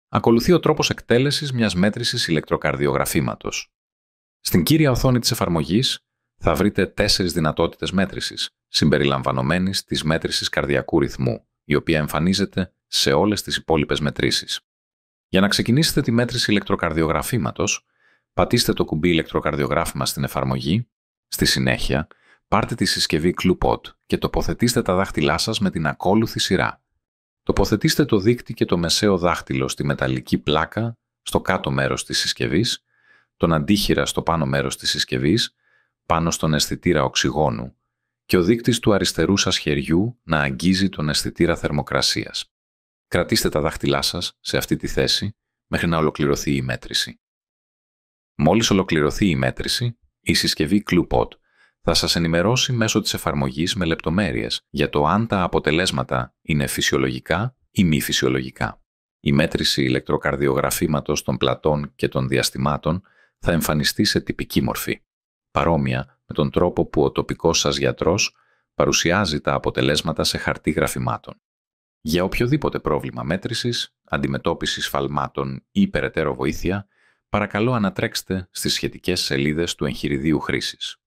Ακολουθεί ο τρόπος εκτέλεσης μιας μέτρησης ηλεκτροκαρδιογραφήματος. Στην κύρια οθόνη της εφαρμογής θα βρείτε 4 δυνατότητες μέτρησης, συμπεριλαμβανομένης της μέτρησης καρδιακού ρυθμού, η οποία εμφανίζεται σε όλες τις υπόλοιπες μετρήσεις. Για να ξεκινήσετε τη μέτρηση ηλεκτροκαρδιογραφήματος, πατήστε το κουμπί ηλεκτροκαρδιογράφημα στην εφαρμογή. Στη συνέχεια, πάρτε τη συσκευή CluePod και τοποθετήστε τα δάχτυλά σας με την ακόλουθη σειρά. Τοποθετήστε το δείκτη και το μεσαίο δάχτυλο στη μεταλλική πλάκα στο κάτω μέρος της συσκευής, τον αντίχειρα στο πάνω μέρος της συσκευής, πάνω στον αισθητήρα οξυγόνου και ο δείκτης του αριστερού σας χεριού να αγγίζει τον αισθητήρα θερμοκρασίας. Κρατήστε τα δάχτυλά σας σε αυτή τη θέση μέχρι να ολοκληρωθεί η μέτρηση. Μόλις ολοκληρωθεί η μέτρηση, η συσκευή CluePod θα σας ενημερώσει μέσω της εφαρμογής με λεπτομέρειες για το αν τα αποτελέσματα είναι φυσιολογικά ή μη φυσιολογικά. Η μέτρηση ηλεκτροκαρδιογραφήματος των πλατών και των διαστημάτων θα εμφανιστεί σε τυπική μορφή, παρόμοια με τον τρόπο που ο τοπικός σας γιατρός παρουσιάζει τα αποτελέσματα σε χαρτί γραφημάτων. Για οποιοδήποτε πρόβλημα μέτρησης, αντιμετώπισης σφαλμάτων ή περαιτέρω βοήθεια, παρακαλώ ανατρέξτε στις σχετικές σελίδες του εγχειριδίου χρήσης.